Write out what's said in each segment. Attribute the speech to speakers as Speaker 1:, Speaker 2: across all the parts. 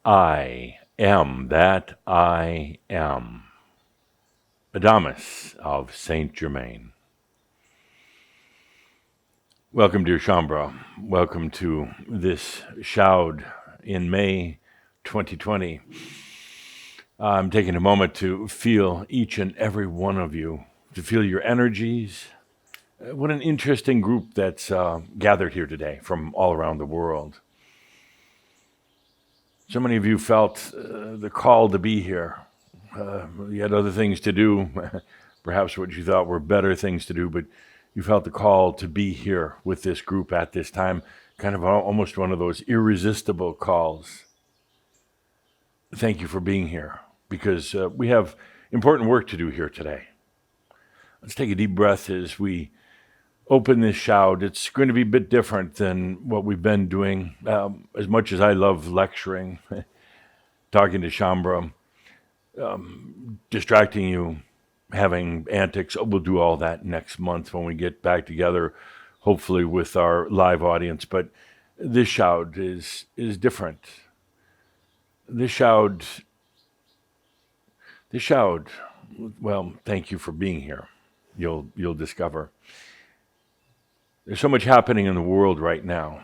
Speaker 1: I am that I am. Adamus of Saint Germain. Welcome, dear Shambra. Welcome to this Shoud in May 2020. I'm taking a moment to feel each and every one of you, to feel your energies. What an interesting group that's gathered here today from all around the world. So many of you felt the call to be here. You had other things to do, perhaps what you thought were better things to do, but you felt the call to be here with this group at this time, kind of almost one of those irresistible calls. Thank you for being here, because we have important work to do here today. Let's take a deep breath as we open this shout. It's going to be a bit different than what we've been doing. As much as I love lecturing, talking to Shambra, distracting you, having antics. We'll do all that next month when we get back together, hopefully with our live audience. But this shout is different. This shout, well, thank you for being here. You'll discover. There's so much happening in the world right now.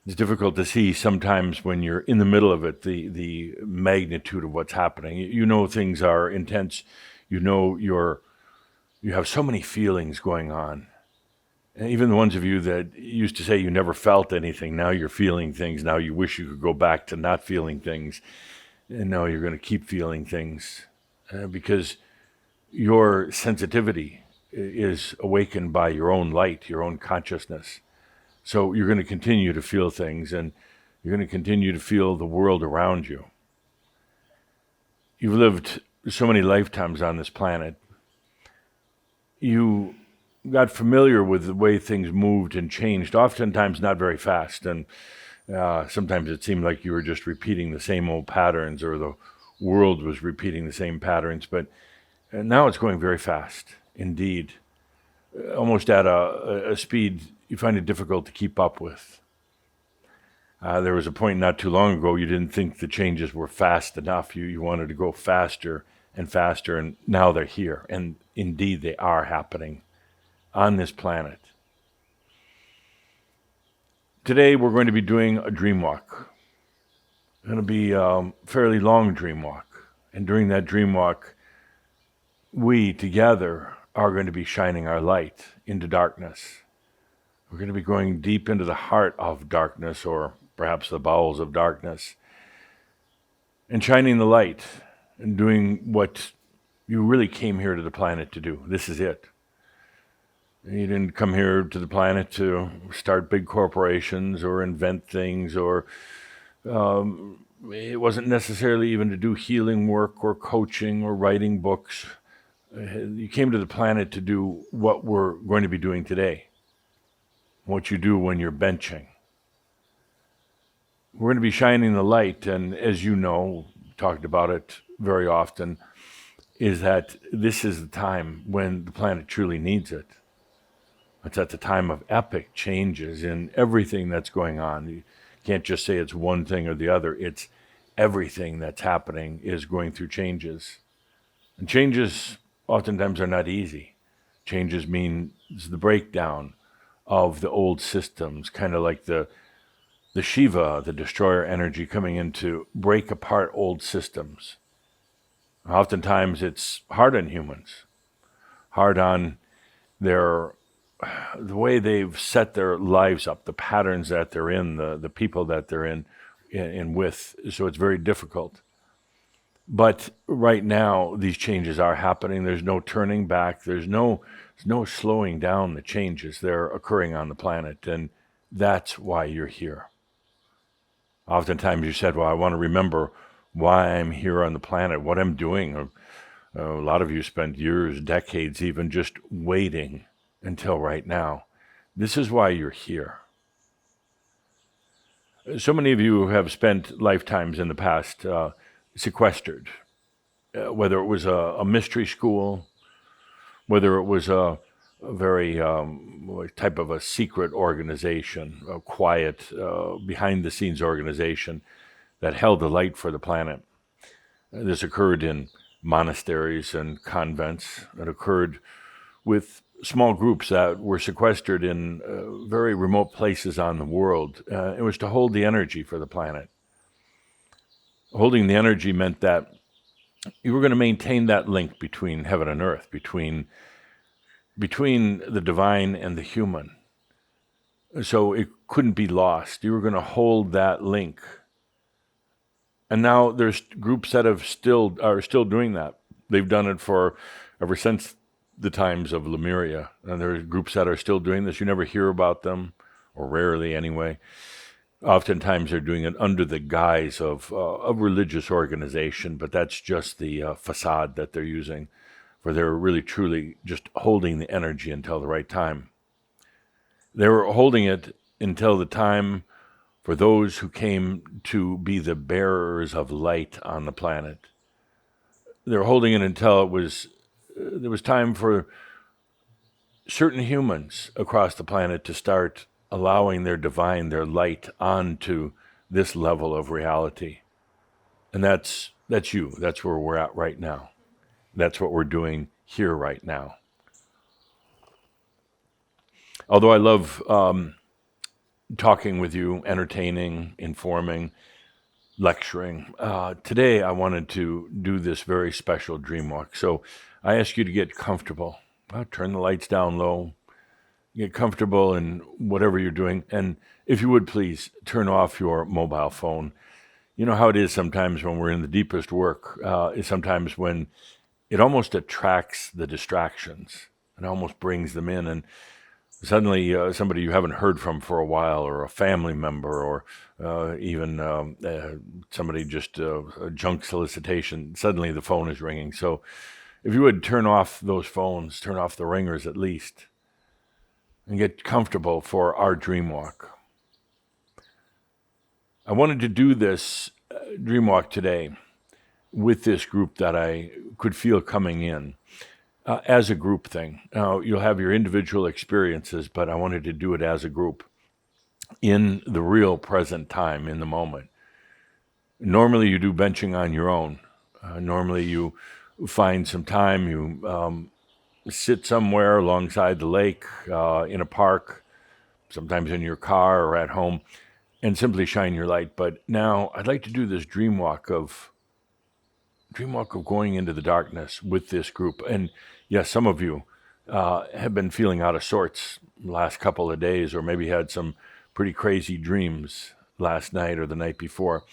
Speaker 1: It's difficult to see sometimes when you're in the middle of it, the magnitude of what's happening. You know things are intense. You know you have so many feelings going on. And even the ones of you that used to say you never felt anything, now you're feeling things. Now you wish you could go back to not feeling things. And now you're going to keep feeling things because your sensitivity is awakened by your own light, your own consciousness. So you're going to continue to feel things, and you're going to continue to feel the world around you. You've lived so many lifetimes on this planet. You got familiar with the way things moved and changed, oftentimes not very fast. And sometimes it seemed like you were just repeating the same old patterns, or the world was repeating the same patterns. But now it's going very fast, indeed, almost at a speed you find it difficult to keep up with. There was a point not too long ago you didn't think the changes were fast enough. You wanted to go faster and faster, and now they're here. And indeed, they are happening on this planet. Today, we're going to be doing a dream walk. It's going to be a fairly long dream walk. And during that dream walk, we together are going to be shining our light into darkness. We're going to be going deep into the heart of darkness, or perhaps the bowels of darkness, and shining the light and doing what you really came here to the planet to do. This is it. You didn't come here to the planet to start big corporations or invent things, or it wasn't necessarily even to do healing work or coaching or writing books. You came to the planet to do what we're going to be doing today. What you do when you're benching. We're going to be shining the light, and as you know, talked about it very often, is that this is the time when the planet truly needs it. It's at the time of epic changes in everything that's going on. You can't just say it's one thing or the other. It's everything that's happening is going through changes. And changes oftentimes are not easy. Changes means the breakdown of the old systems, kind of like the Shiva, the destroyer energy, coming in to break apart old systems. Oftentimes it's hard on humans, hard on the way they've set their lives up, the patterns that they're in, the people that they're in with. So it's very difficult. But right now, these changes are happening. There's no turning back. There's no slowing down the changes. They're occurring on the planet, and that's why you're here. Oftentimes you said, well, I want to remember why I'm here on the planet, what I'm doing. A lot of you spent years, decades even, just waiting until right now. This is why you're here. So many of you have spent lifetimes in the past sequestered, whether it was a mystery school, whether it was a very secret organization, a quiet, behind-the-scenes organization. that held the light for the planet. This occurred in monasteries and convents. It occurred with small groups that were sequestered in very remote places on the world. It was to hold the energy for the planet. Holding the energy meant that you were going to maintain that link between heaven and earth, between the divine and the human. So it couldn't be lost. You were going to hold that link. And now there's groups that are still doing that. They've done it for ever since the times of Lemuria. And there are groups that are still doing this. You never hear about them, or rarely anyway. Oftentimes they're doing it under the guise of religious organization, but that's just the facade that they're using, for they're really truly just holding the energy until the right time. They were holding it until the time for those who came to be the bearers of light on the planet. They were holding it until there was time for certain humans across the planet to start allowing their divine, their light, onto this level of reality. And that's you. That's where we're at right now. That's what we're doing here right now. Although I love talking with you, entertaining, informing, lecturing, today I wanted to do this very special dream walk. So I ask you to get comfortable. Turn the lights down low. Get comfortable in whatever you're doing. And if you would, please turn off your mobile phone. You know how it is sometimes when we're in the deepest work, is sometimes when it almost attracts the distractions. It almost brings them in. And suddenly somebody you haven't heard from for a while, or a family member, or even somebody just a junk solicitation, suddenly the phone is ringing. So if you would turn off those phones, turn off the ringers at least, and get comfortable for our dream walk. I wanted to do this dream walk today with this group that I could feel coming in as a group thing. Now, you'll have your individual experiences, but I wanted to do it as a group in the real present time, in the moment. Normally, you do benching on your own. Normally, you find some time, you sit somewhere alongside the lake, in a park, sometimes in your car or at home, and simply shine your light. But now I'd like to do this dream walk of going into the darkness with this group. And yes, some of you have been feeling out of sorts the last couple of days, or maybe had some pretty crazy dreams last night or the night before.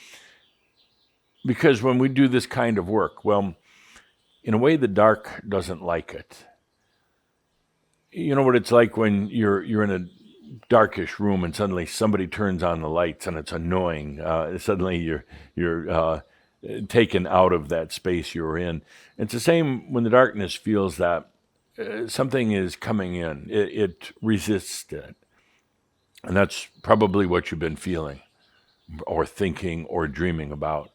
Speaker 1: Because when we do this kind of work, well, in a way, the dark doesn't like it. You know what it's like when you're in a darkish room and suddenly somebody turns on the lights and it's annoying. Suddenly you're taken out of that space you're in. It's the same when the darkness feels that something is coming in. It resists it. And that's probably what you've been feeling or thinking or dreaming about.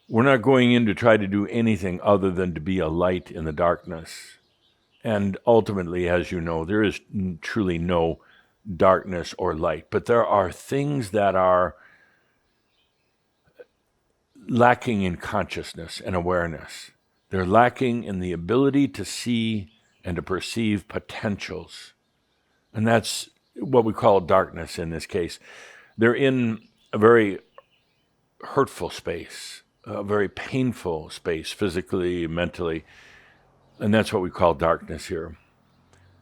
Speaker 1: We're not going in to try to do anything other than to be a light in the darkness. And ultimately, as you know, there is truly no darkness or light, but there are things that are lacking in consciousness and awareness. They're lacking in the ability to see and to perceive potentials. And that's what we call darkness in this case. They're in a very hurtful space, a very painful space, physically, mentally. And that's what we call darkness here.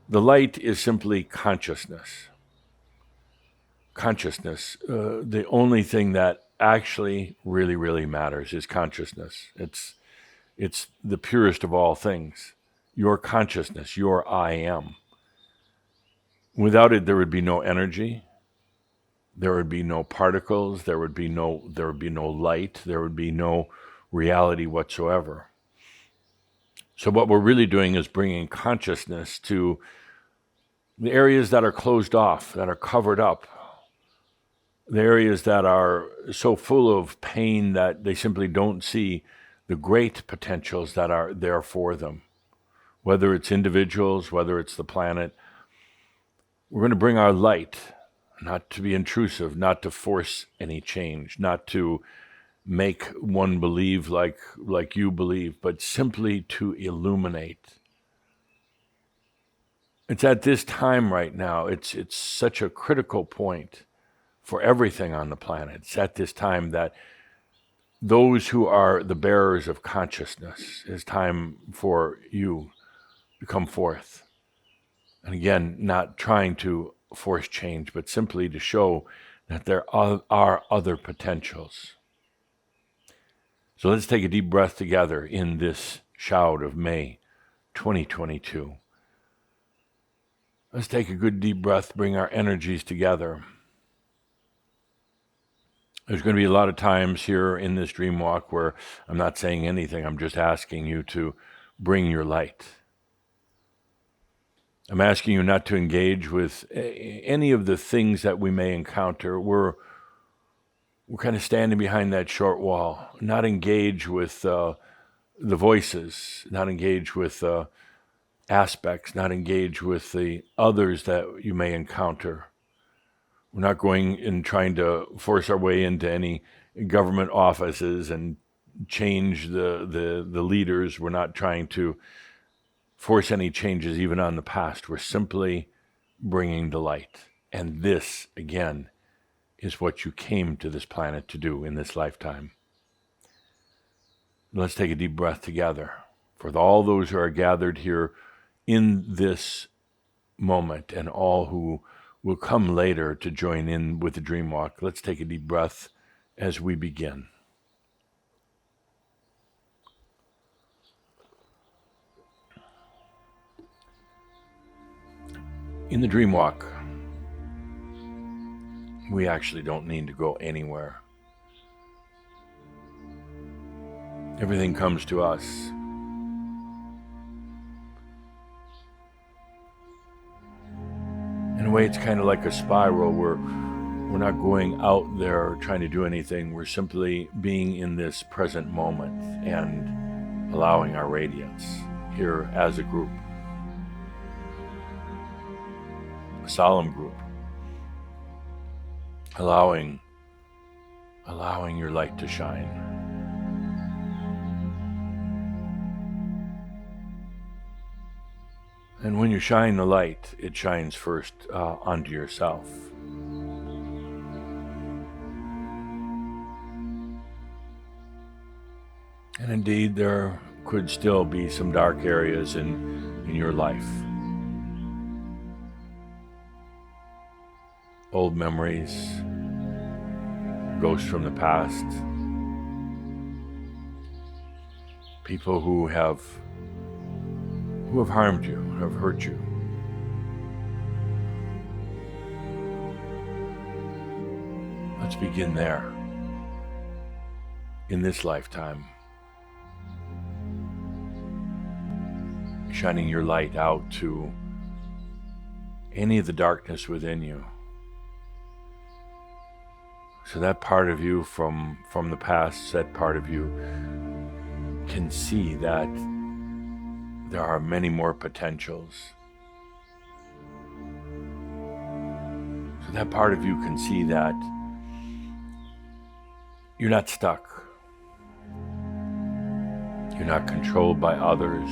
Speaker 1: The light is simply consciousness. Consciousness. The only thing that actually really, really matters is consciousness. It's the purest of all things. Your consciousness, your I am. Without it, there would be no energy. There would be no particles. There would be no light. There would be no reality whatsoever. So what we're really doing is bringing consciousness to the areas that are closed off, that are covered up, the areas that are so full of pain that they simply don't see the great potentials that are there for them. Whether it's individuals, whether it's the planet, we're going to bring our light. not to be intrusive, not to force any change, not to make one believe like you believe, but simply to illuminate. It's at this time right now, it's such a critical point for everything on the planet. It's at this time that those who are the bearers of consciousness, it's time for you to come forth. And again, not trying to force change, but simply to show that there are other potentials. So let's take a deep breath together in this shout of May 2022. Let's take a good deep breath, bring our energies together. There's going to be a lot of times here in this dream walk where I'm not saying anything. I'm just asking you to bring your light. I'm asking you not to engage with any of the things that we may encounter. We're kind of standing behind that short wall, not engage with the voices, not engage with aspects, not engage with the others that you may encounter. We're not going and trying to force our way into any government offices and change the leaders. We're not trying to force any changes even on the past. We're simply bringing the light. And this, again, is what you came to this planet to do in this lifetime. Let's take a deep breath together. For all those who are gathered here in this moment and all who will come later to join in with the dream walk, let's take a deep breath as we begin. In the dream walk, we actually don't need to go anywhere. Everything comes to us. In a way, it's kind of like a spiral where we're not going out there trying to do anything. We're simply being in this present moment and allowing our radiance here as a group, a solemn group, allowing your light to shine. And when you shine the light, it shines first onto yourself. And indeed, there could still be some dark areas in your life. Old memories, ghosts from the past, people who have harmed you, who have hurt you. Let's begin there, in this lifetime, shining your light out to any of the darkness within you. So that part of you from the past, that part of you can see that there are many more potentials. So that part of you can see that you're not stuck. You're not controlled by others.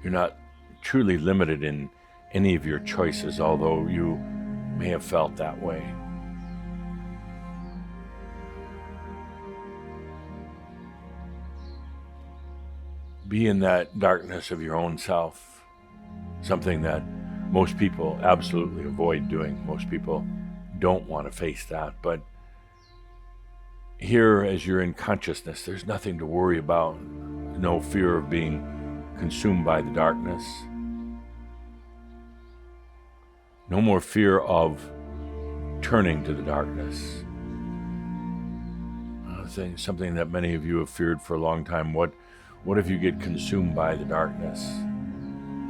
Speaker 1: You're not truly limited in any of your choices, although you may have felt that way. Be in that darkness of your own self, something that most people absolutely avoid doing. Most people don't want to face that, but here, as you're in consciousness, there's nothing to worry about. No fear of being consumed by the darkness. No more fear of turning to the darkness. Something that many of you have feared for a long time. What if you get consumed by the darkness?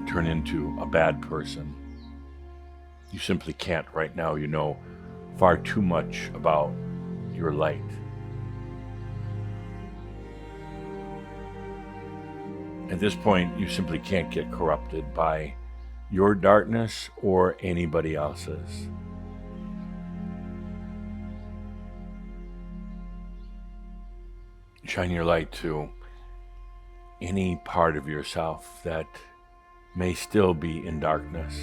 Speaker 1: Turn into a bad person? You simply can't right now. You know far too much about your light. At this point, you simply can't get corrupted by your darkness or anybody else's. Shine your light to any part of yourself that may still be in darkness.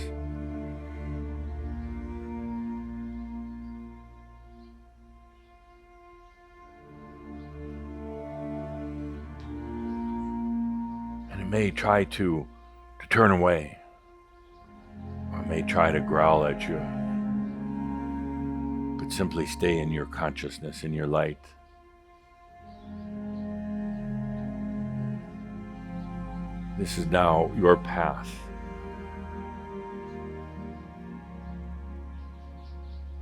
Speaker 1: And it may try to turn away, or may try to growl at you, but simply stay in your consciousness, in your light. This is now your path.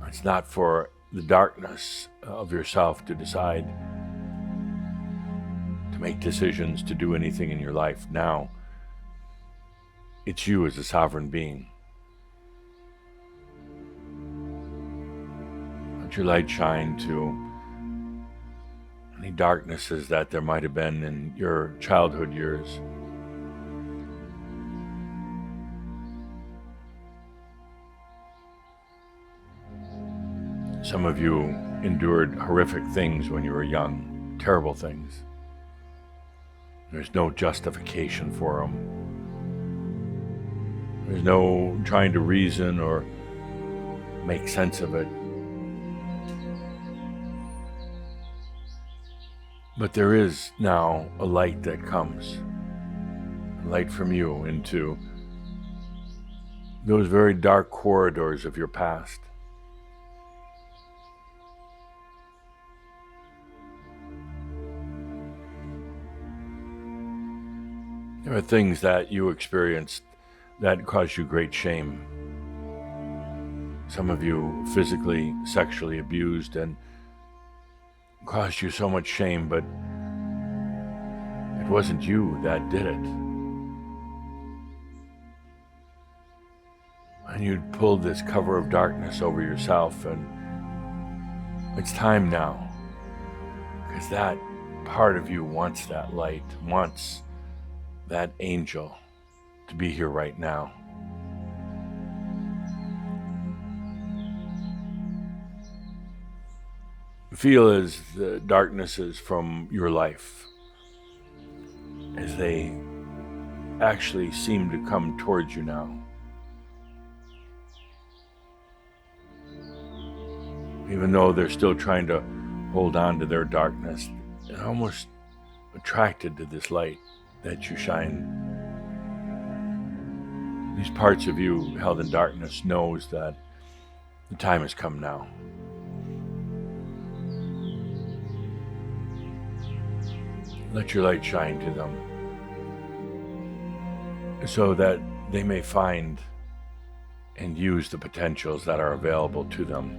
Speaker 1: It's not for the darkness of yourself to decide to make decisions, to do anything in your life. Now, it's you as a sovereign being. Let your light shine to any darknesses that there might have been in your childhood years. Some of you endured horrific things when you were young, terrible things. There's no justification for them. There's no trying to reason or make sense of it. But there is now a light that comes, a light from you into those very dark corridors of your past. There are things that you experienced that caused you great shame. Some of you physically, sexually abused and caused you so much shame, but it wasn't you that did it. And you'd pulled this cover of darkness over yourself, and it's time now, because that part of you wants that light, wants that angel to be here right now. Feel as the darknesses from your life, as they actually seem to come towards you now. Even though they're still trying to hold on to their darkness, they're almost attracted to this light that you shine. These parts of you held in darkness knows that the time has come now. Let your light shine to them so that they may find and use the potentials that are available to them.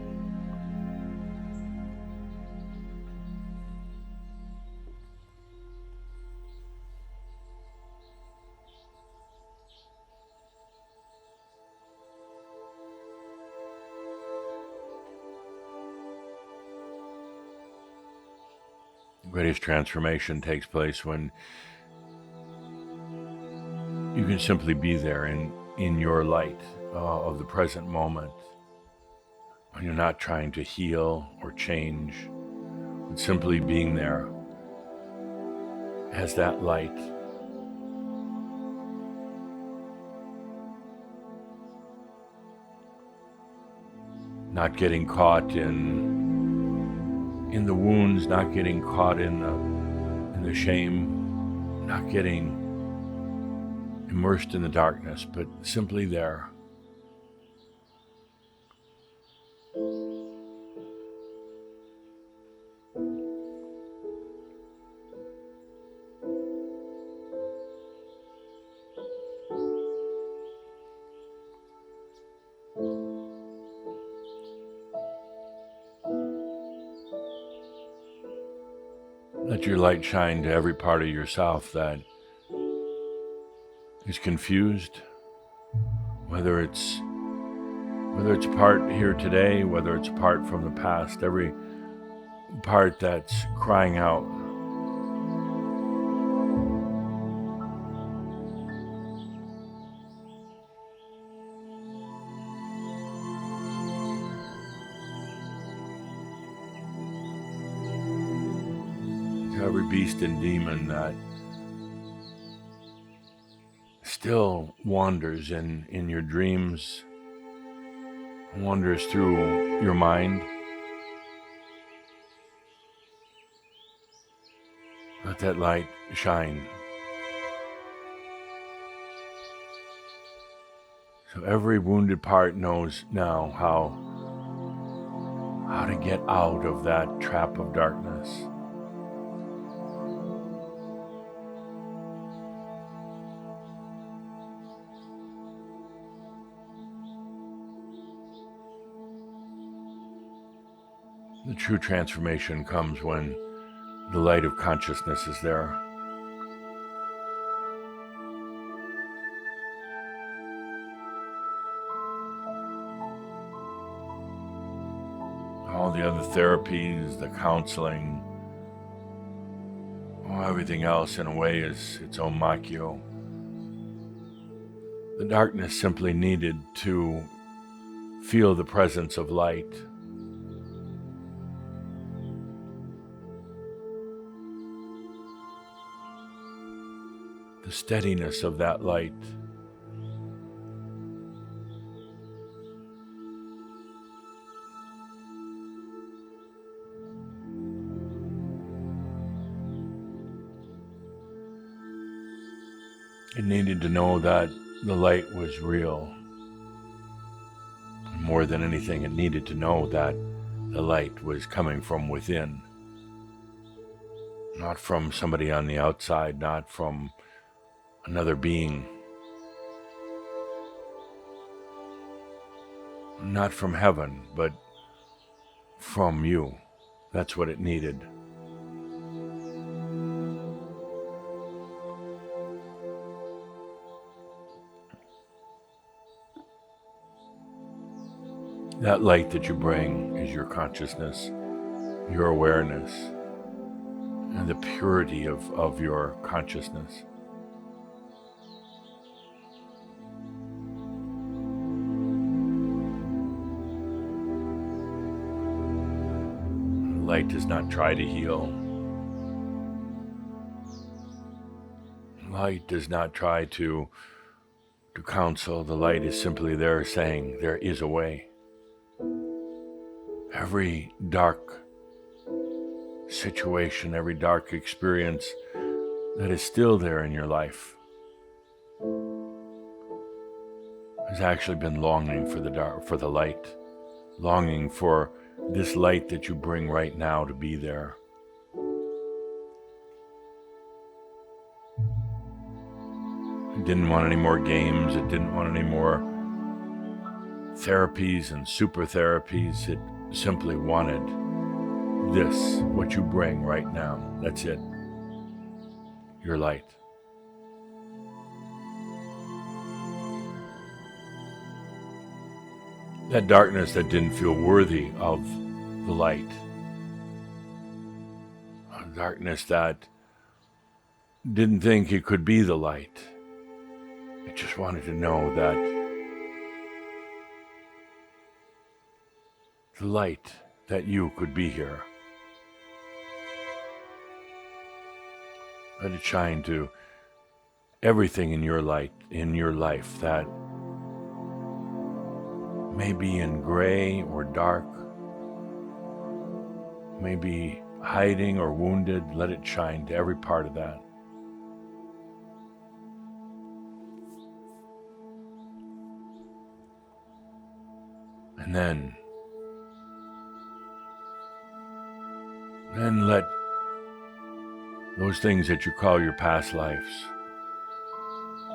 Speaker 1: The greatest transformation takes place when you can simply be there in your light of the present moment. When you're not trying to heal or change, but simply being there as that light. Not getting caught in the wounds, not getting caught in the shame, not getting immersed in the darkness, but simply there. Let your light shine to every part of yourself that is confused, whether it's a part here today, whether it's a part from the past, every part that's crying out. every beast and demon that still wanders in your dreams, wanders through your mind. Let that light shine. So every wounded part knows now how to get out of that trap of darkness. The true transformation comes when the light of consciousness is there. All the other therapies, the counseling, everything else in a way is its own macchio. The darkness simply needed to feel the presence of light. The steadiness of that light. It needed to know that the light was real. More than anything, it needed to know that the light was coming from within. Not from somebody on the outside, not from another being. Not from heaven, but from you. That's what it needed. That light that you bring is your consciousness, your awareness, and the purity of your consciousness. Light does not try to heal. Light does not try to counsel. The light is simply there saying there is a way. Every dark situation, every dark experience that is still there in your life has actually been longing for the dark, for the light, longing for this light that you bring right now to be there. It didn't want any more games. It didn't want any more therapies and super therapies. It simply wanted this, what you bring right now. That's it. Your light. That darkness that didn't feel worthy of the light. A darkness that didn't think it could be the light. It just wanted to know that the light, that you could be here. Let it shine to everything in your light, in your life that may be in gray or dark, may be hiding or wounded. Let it shine to every part of that. And then let those things that you call your past lives,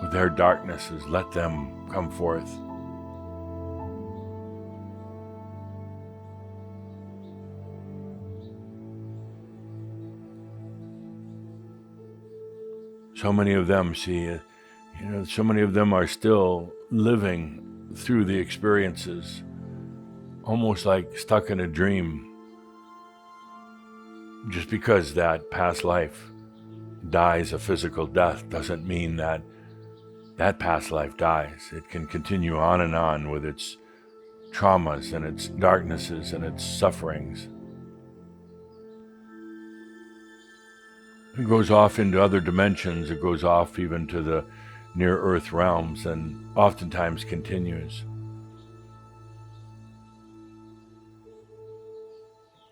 Speaker 1: with their darknesses, let them come forth. So many of them so many of them are still living through the experiences, almost like stuck in a dream. Just because that past life dies a physical death doesn't mean that that past life dies. It can continue on with its traumas and its darknesses and its sufferings. It goes off into other dimensions. It goes off even to the near earth realms and oftentimes continues.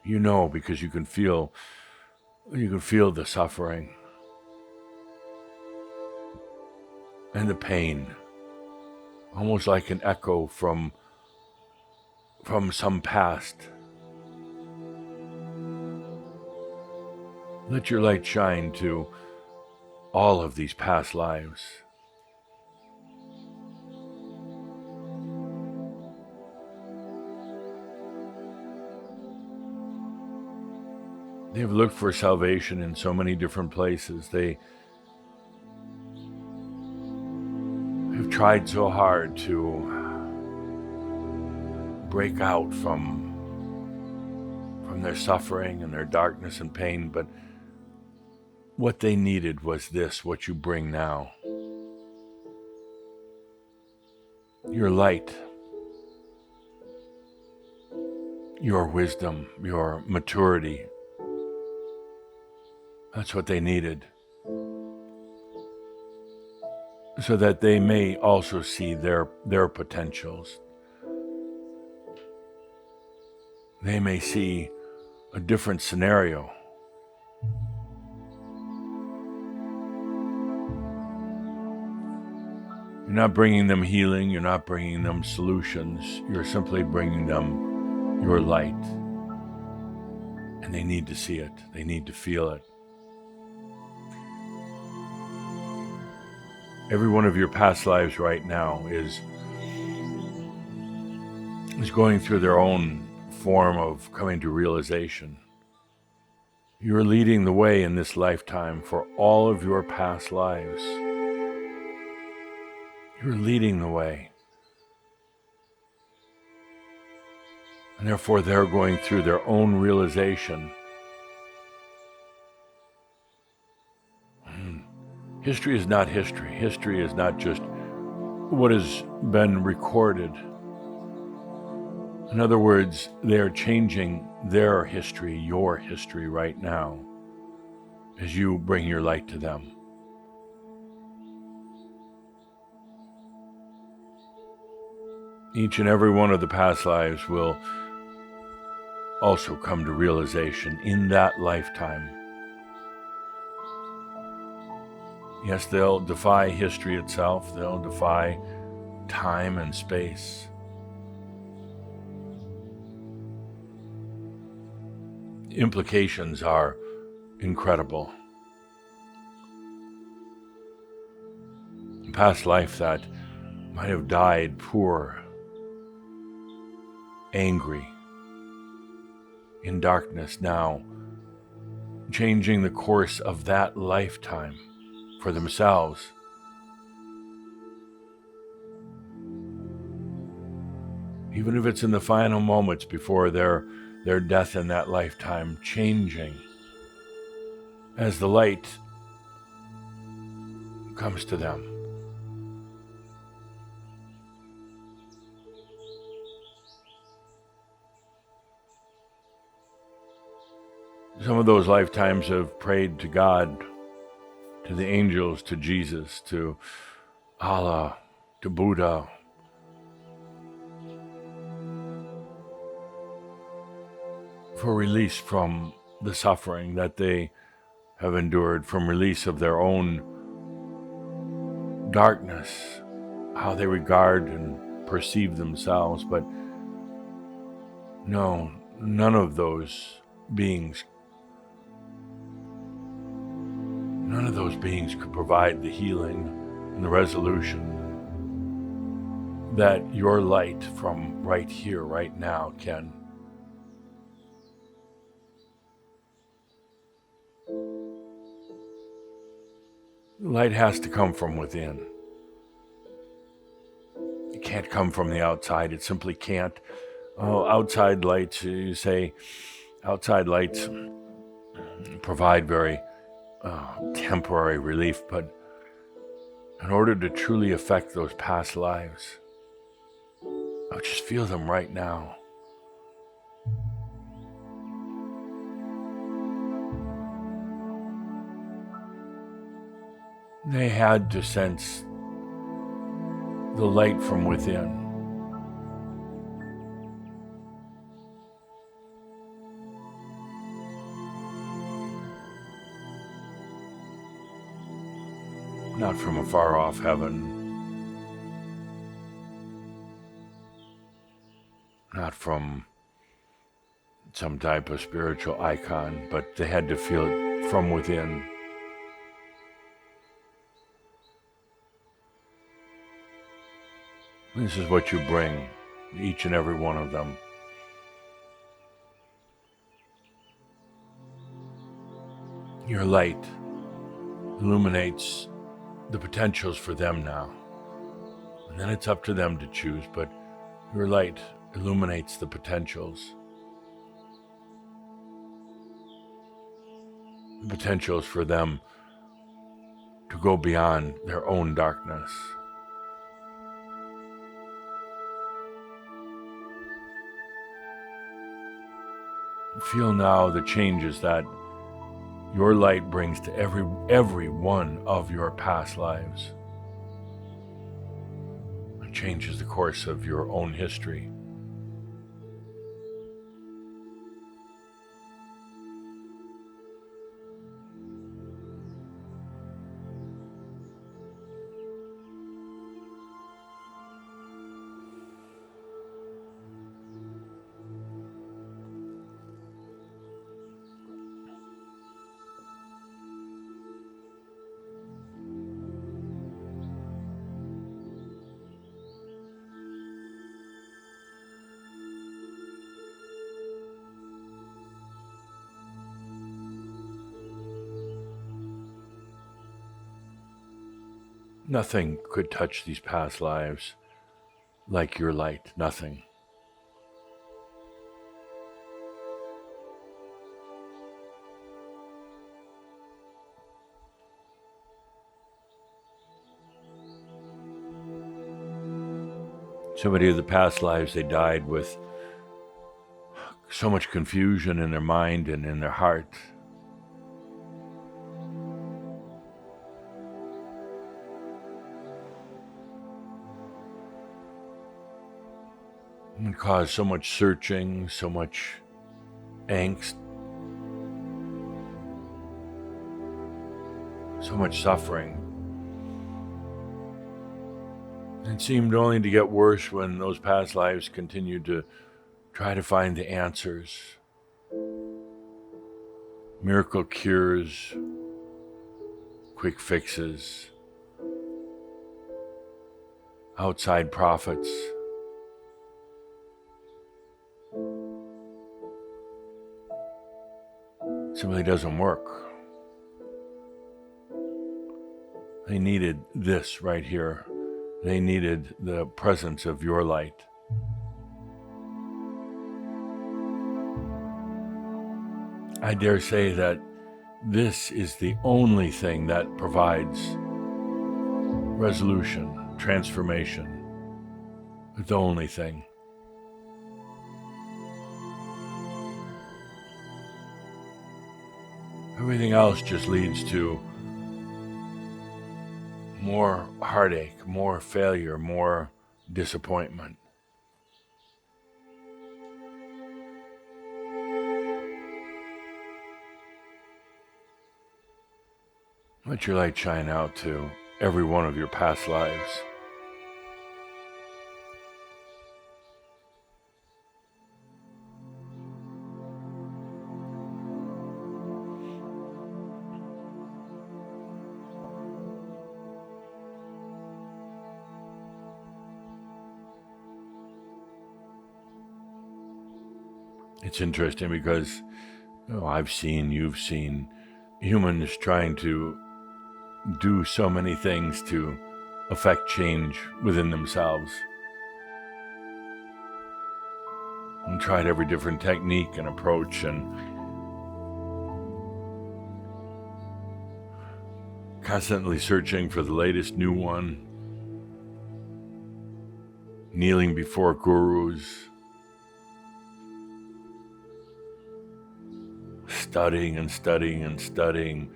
Speaker 1: You know, because you can feel the suffering and the pain, almost like an echo from some past. Let your light shine to all of these past lives. They've looked for salvation in so many different places. They have tried so hard to break out from their suffering and their darkness and pain, but what they needed was this, what you bring now. Your light, your wisdom, your maturity. That's what they needed, so that they may also see their potentials. They may see a different scenario. You're not bringing them healing, you're not bringing them solutions, you're simply bringing them your light. And they need to see it, they need to feel it. Every one of your past lives right now is going through their own form of coming to realization. You're leading the way in this lifetime for all of your past lives. You're leading the way. And therefore they're going through their own realization. History is not history. History is not just what has been recorded. In other words, they are changing their history, your history right now, as you bring your light to them. Each and every one of the past lives will also come to realization in that lifetime. Yes, they'll defy history itself. They'll defy time and space. Implications are incredible. A past life that might have died poor, angry, in darkness, now changing the course of that lifetime for themselves. Even if it's in the final moments before their death in that lifetime, changing as the light comes to them. Some of those lifetimes have prayed to God, to the angels, to Jesus, to Allah, to Buddha, for release from the suffering that they have endured, from release of their own darkness, how they regard and perceive themselves. But no, none of those beings could provide the healing and the resolution that your light from right here, right now can. Light has to come from within. It can't come from the outside. It simply can't. Oh, outside lights, you say, outside lights provide very temporary relief, but in order to truly affect those past lives, I just feel them right now. They had to sense the light from within. Not from a far off heaven, not from some type of spiritual icon, but they had to feel it from within. This is what you bring, each and every one of them. Your light illuminates the potentials for them now. And then it's up to them to choose, but your light illuminates the potentials. The potentials for them to go beyond their own darkness. Feel now the changes that your light brings to every one of your past lives. It changes the course of your own history. Nothing could touch these past lives like your light. Nothing. So many of the past lives, they died with so much confusion in their mind and in their heart. And caused so much searching, so much angst, so much suffering. It seemed only to get worse when those past lives continued to try to find the answers. Miracle cures, quick fixes, outside prophets. Simply doesn't work. They needed this right here. They needed the presence of your light. I dare say that this is the only thing that provides resolution, transformation. It's the only thing. Everything else just leads to more heartache, more failure, more disappointment. Let your light shine out to every one of your past lives. It's interesting because I've seen, you've seen humans trying to do so many things to affect change within themselves. And tried every different technique and approach and constantly searching for the latest new one, kneeling before gurus, studying and studying and studying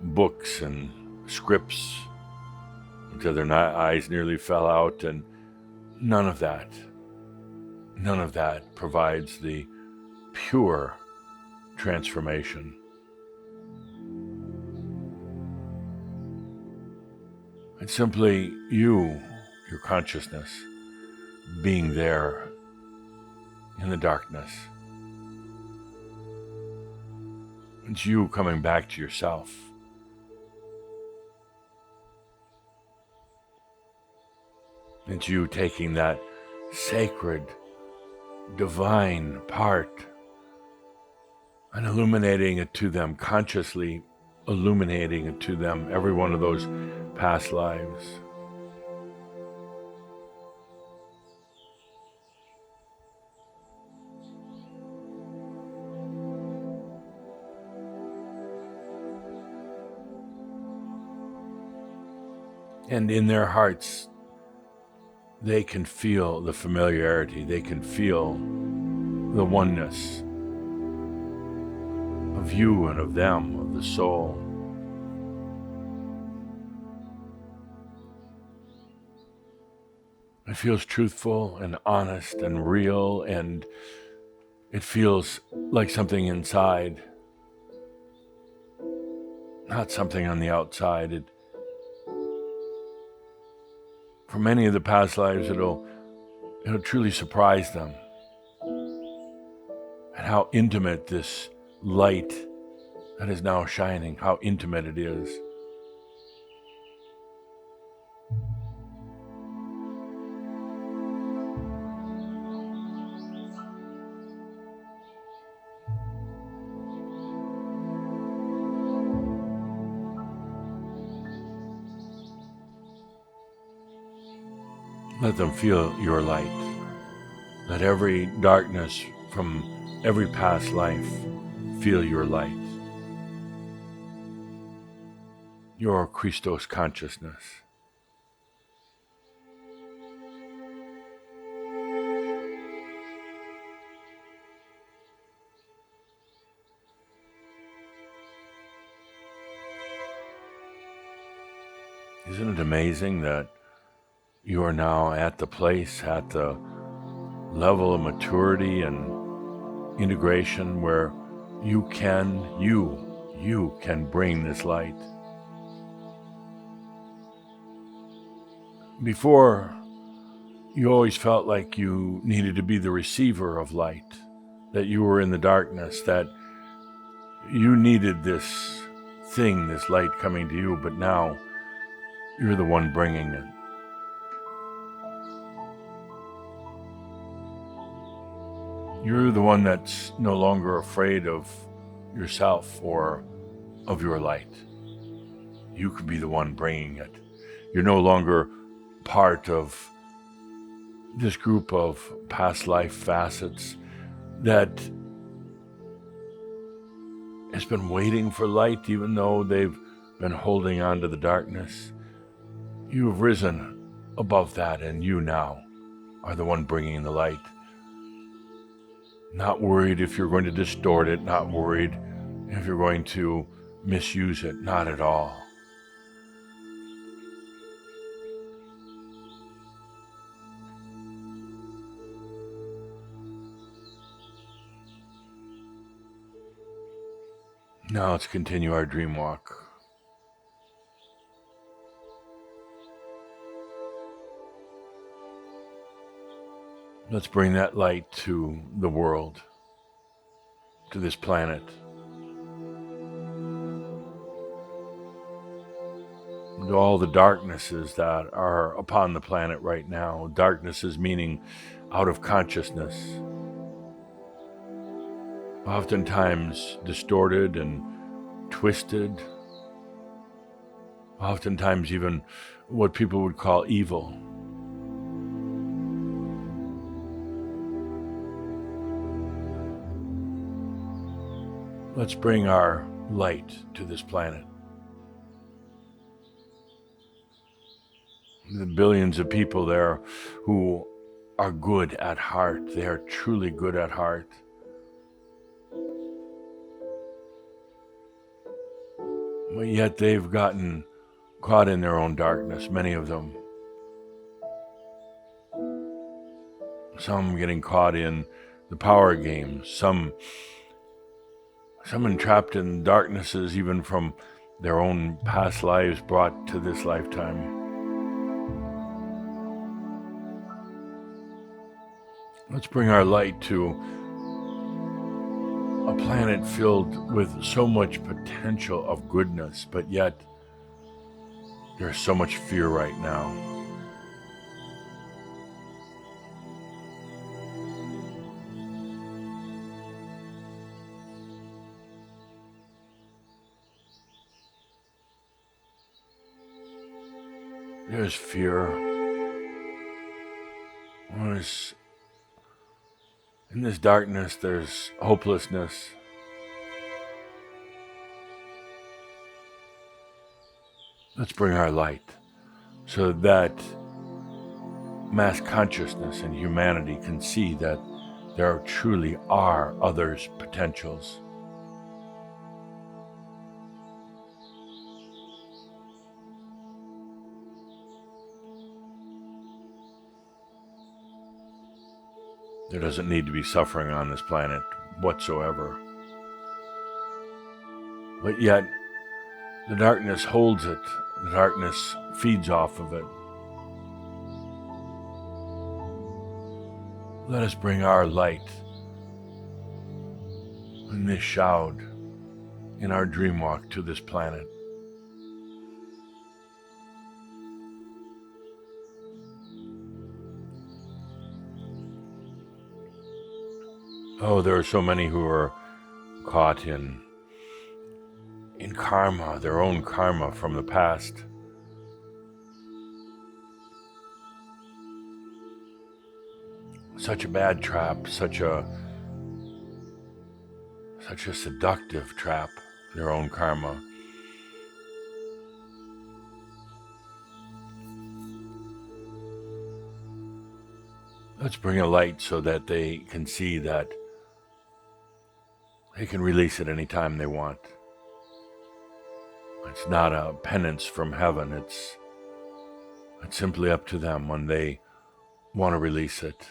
Speaker 1: books and scripts until their eyes nearly fell out, and none of that provides the pure transformation. It's simply you, your consciousness, being there in the darkness. It's you coming back to yourself. It's you taking that sacred, divine part and illuminating it to them, consciously illuminating it to them, every one of those past lives. And in their hearts, they can feel the familiarity, they can feel the oneness of you and of them, of the soul. It feels truthful and honest and real, and it feels like something inside, not something on the outside. For many of the past lives, it'll truly surprise them at how intimate this light that is now shining, how intimate it is. Let them feel your light. Let every darkness from every past life feel your light. Your Christos consciousness. Isn't it amazing that you are now at the place, at the level of maturity and integration where you can bring this light. Before, you always felt like you needed to be the receiver of light, that you were in the darkness, that you needed this thing, this light coming to you, but now you're the one bringing it. You're the one that's no longer afraid of yourself or of your light. You can be the one bringing it. You're no longer part of this group of past life facets that has been waiting for light, even though they've been holding on to the darkness. You have risen above that, and you now are the one bringing the light. Not worried if you're going to distort it, not worried if you're going to misuse it, not at all. Now let's continue our dream walk. Let's bring that light to the world, to this planet. To all the darknesses that are upon the planet right now. Darknesses meaning out of consciousness. Oftentimes distorted and twisted. Oftentimes even what people would call evil. Let's bring our light to this planet. The billions of people there who are good at heart. They are truly good at heart. But yet they've gotten caught in their own darkness, many of them. Some getting caught in the power games, some entrapped in darknesses even from their own past lives brought to this lifetime. Let's bring our light to a planet filled with so much potential of goodness, but yet there's so much fear right now. There's fear. In this darkness, there's hopelessness. Let's bring our light so that mass consciousness and humanity can see that there truly are others' potentials. There doesn't need to be suffering on this planet whatsoever. But yet, the darkness holds it. The darkness feeds off of it. Let us bring our light in this shroud, in our dream walk to this planet. Oh, there are so many who are caught in karma, their own karma from the past. Such a bad trap, such a seductive trap, their own karma. Let's bring a light so that they can see that they can release it anytime they want. It's not a penance from heaven. It's simply up to them when they want to release it.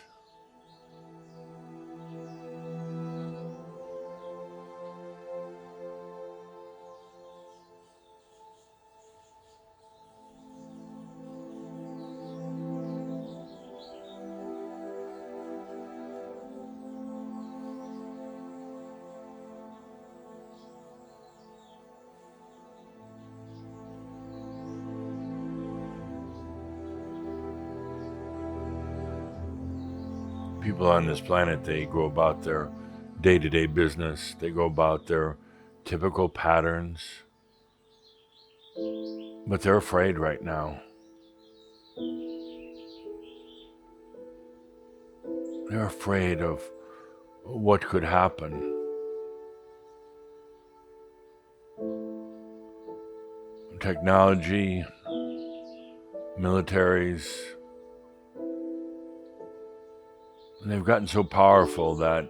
Speaker 1: People on this planet, they go about their day-to-day business. They go about their typical patterns. But they're afraid right now. They're afraid of what could happen. Technology, militaries, and they've gotten so powerful that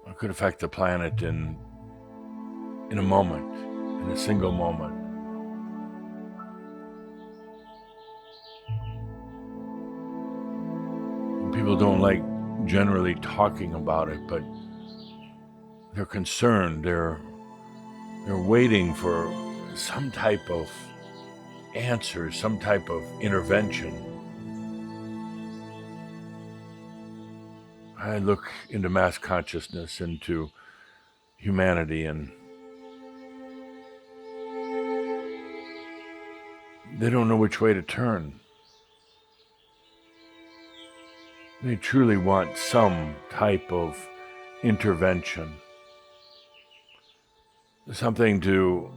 Speaker 1: it could affect the planet in a moment, in a single moment. And people don't like generally talking about it, but they're concerned. They're waiting for some type of answer, some type of intervention. I look into mass consciousness, into humanity, and they don't know which way to turn. They truly want some type of intervention, something to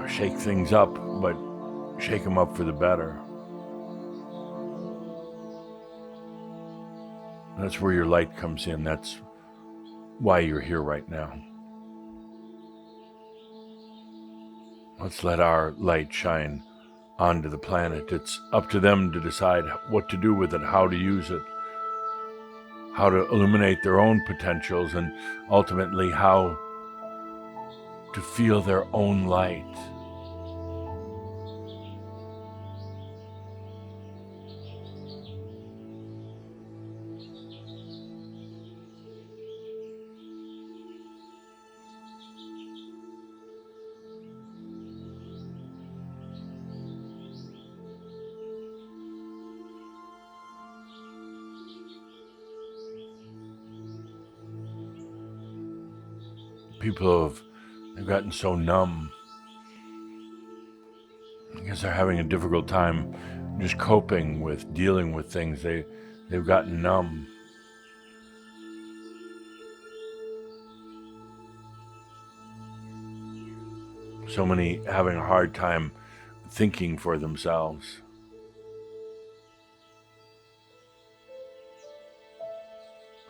Speaker 1: shake things up, but shake them up for the better. That's where your light comes in. That's why you're here right now. Let's let our light shine onto the planet. It's up to them to decide what to do with it, how to use it, how to illuminate their own potentials, and ultimately how to feel their own light. they've gotten so numb. I guess they're having a difficult time just coping with dealing with things. They've gotten numb. So many having a hard time thinking for themselves.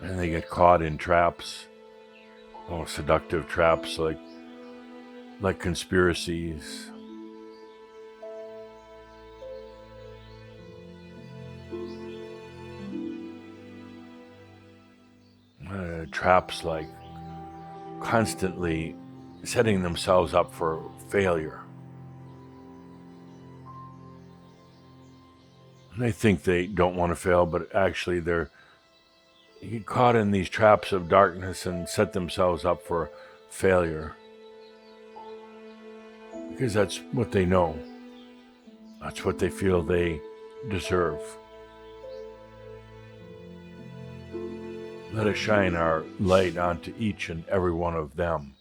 Speaker 1: And they get caught in traps, seductive traps like conspiracies. Traps like constantly setting themselves up for failure. And they think they don't want to fail, but actually you get caught in these traps of darkness and set themselves up for failure. Because that's what they know. That's what they feel they deserve. Let us shine our light onto each and every one of them.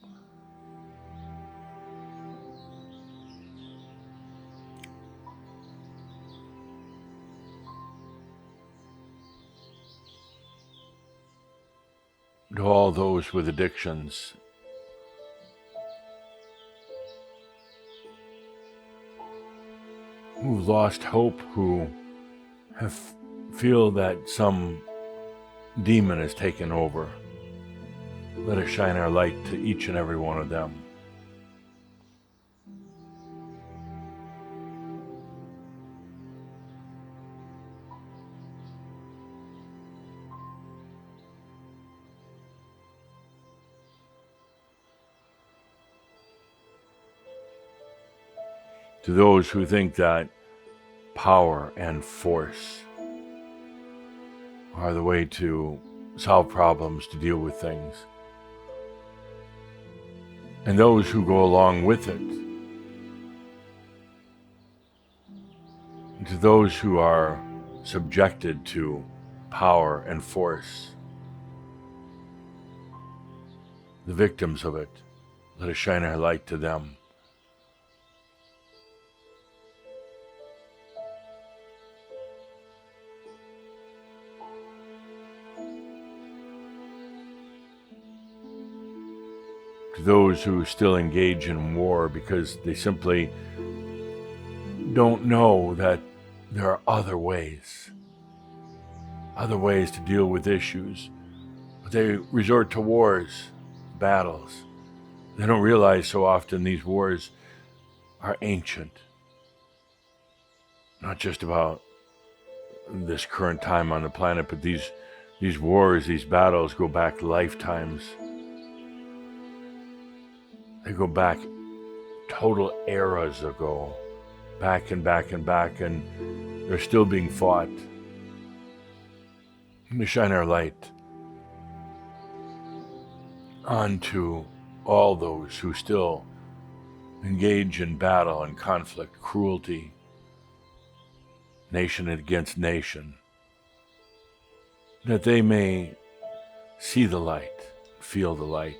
Speaker 1: To all those with addictions, who've lost hope, who feel that some demon has taken over, let us shine our light to each and every one of them. To those who think that power and force are the way to solve problems, to deal with things, and those who go along with it, and to those who are subjected to power and force, the victims of it, let us shine our light to them. To those who still engage in war because they simply don't know that there are other ways to deal with issues, but they resort to wars, battles. They don't realize so often these wars are ancient, not just about this current time on the planet, but these wars, these battles go back lifetimes. They go back total eras ago, back and back and back, and they're still being fought. We shine our light onto all those who still engage in battle and conflict, cruelty, nation against nation, that they may see the light, feel the light.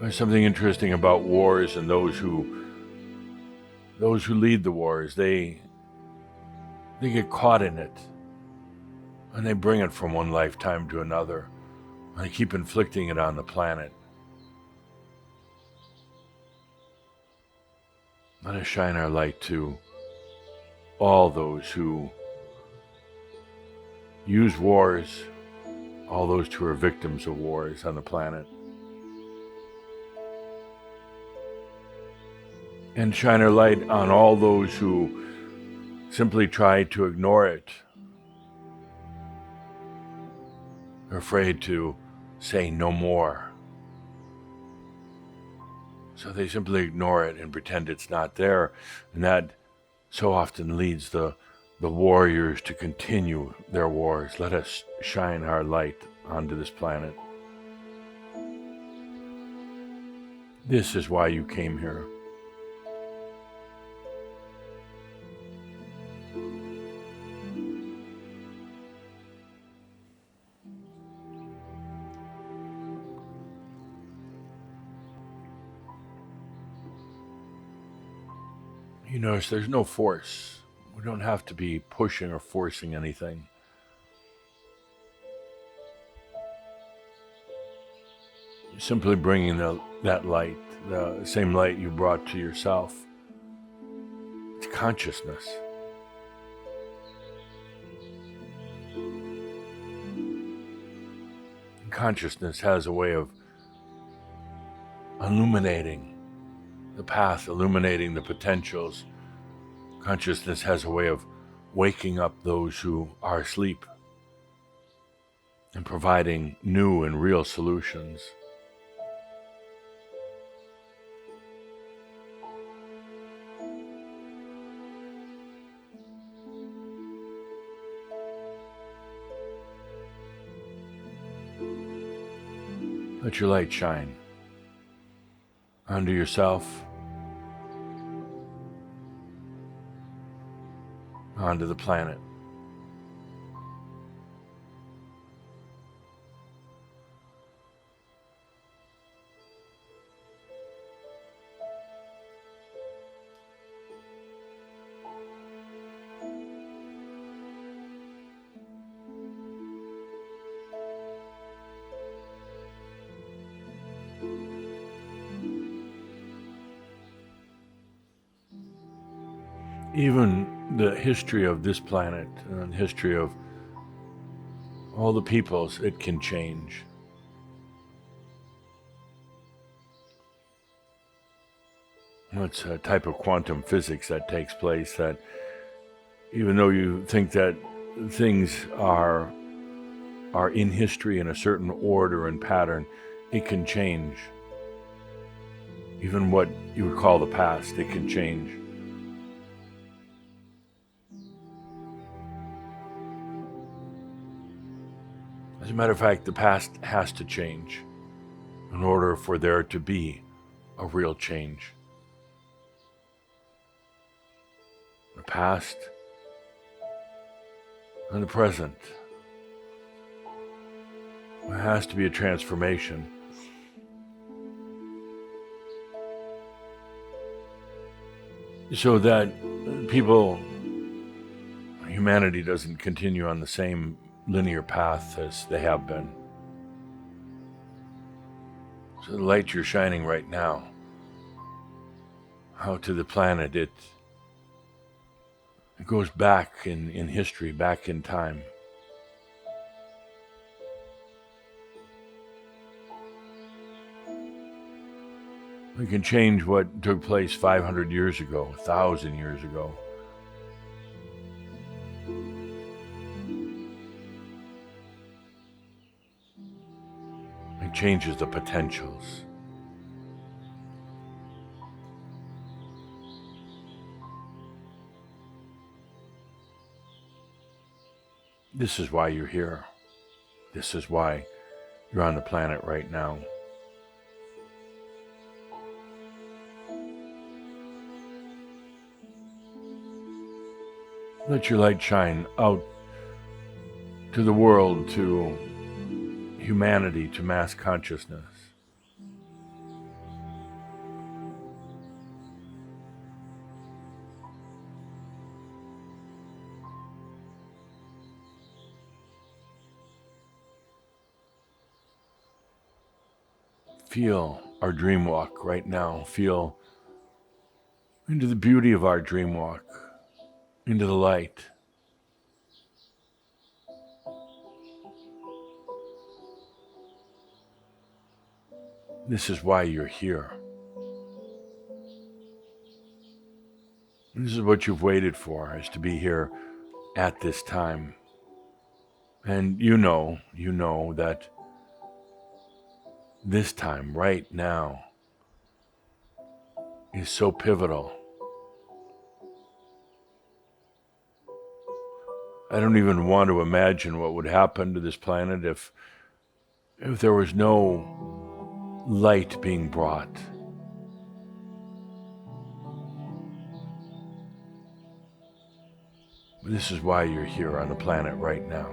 Speaker 1: There's something interesting about wars and those who lead the wars. They get caught in it, and they bring it from one lifetime to another, and they keep inflicting it on the planet. Let us shine our light to all those who use wars, all those who are victims of wars on the planet. And shine our light on all those who simply try to ignore it. They're afraid to say no more. So they simply ignore it and pretend it's not there. And that so often leads the warriors to continue their wars. Let us shine our light onto this planet. This is why you came here. You notice there's no force. We don't have to be pushing or forcing anything. Simply bringing that light, the same light you brought to yourself, to consciousness. Consciousness has a way of illuminating the path, illuminating the potentials. Consciousness has a way of waking up those who are asleep and providing new and real solutions. Let your light shine onto yourself, onto the planet. Even the history of this planet and history of all the peoples, it can change. It's a type of quantum physics that takes place, that even though you think that things are in history in a certain order and pattern, it can change. Even what you would call the past, it can change. As a matter of fact, the past has to change in order for there to be a real change. The past and the present. There has to be a transformation. So that humanity doesn't continue on the same linear path as they have been. So the light you're shining right now, out to the planet, it goes back in history, back in time. We can change what took place 500 years ago, 1,000 years ago. It changes the potentials. This is why you're here. This is why you're on the planet right now. Let your light shine out to the world, to humanity, to mass consciousness. Feel our dream walk right now. Feel into the beauty of our dream walk, into the light. This is why you're here. This is what you've waited for, is to be here at this time. And you know that this time, right now, is so pivotal. I don't even want to imagine what would happen to this planet if there was no light being brought. This is why you're here on the planet right now.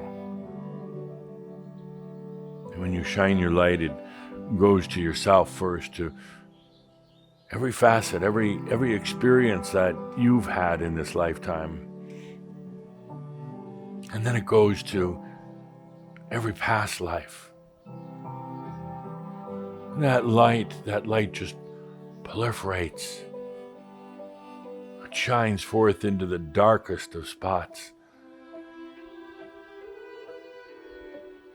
Speaker 1: And when you shine your light, it goes to yourself first, to every facet, every experience that you've had in this lifetime. And then it goes to every past life. And that light just proliferates. It shines forth into the darkest of spots.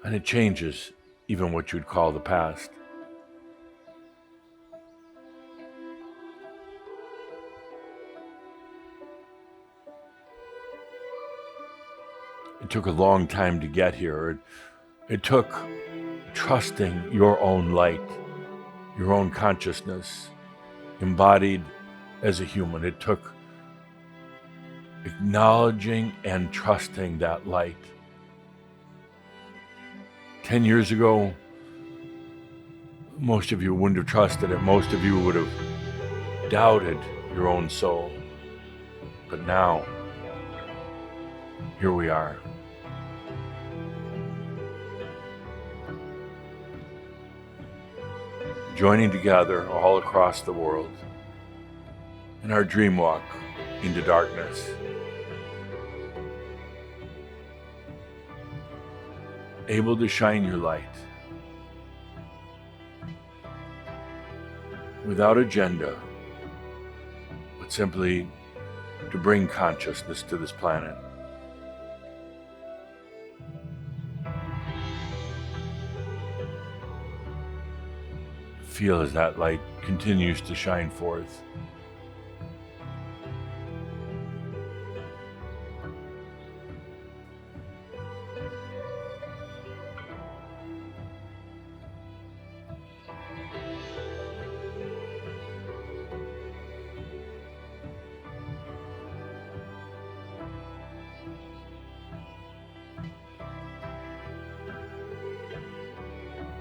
Speaker 1: And it changes even what you'd call the past. It took a long time to get here. It took trusting your own light, your own consciousness, embodied as a human. It took acknowledging and trusting that light. 10 years ago, most of you wouldn't have trusted it. Most of you would have doubted your own soul. But now, here we are. Joining together all across the world in our dream walk into darkness. Able to shine your light without agenda, but simply to bring consciousness to this planet. Feel as that light continues to shine forth.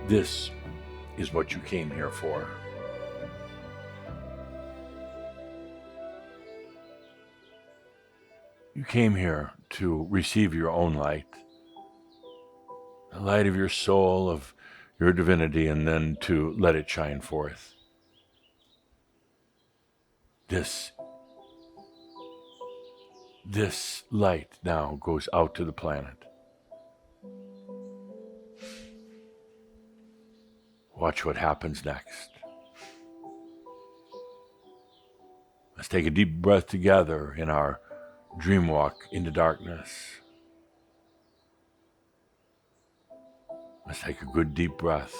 Speaker 1: This is what you came here for. You came here to receive your own light, the light of your soul, of your divinity, and then to let it shine forth. This light now goes out to the planet. Watch what happens next. Let's take a deep breath together in our dream walk into darkness. Let's take a good deep breath.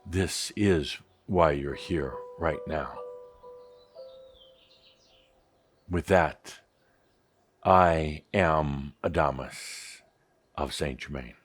Speaker 1: This is why you're here right now. With that, I am Adamus of Saint Germain.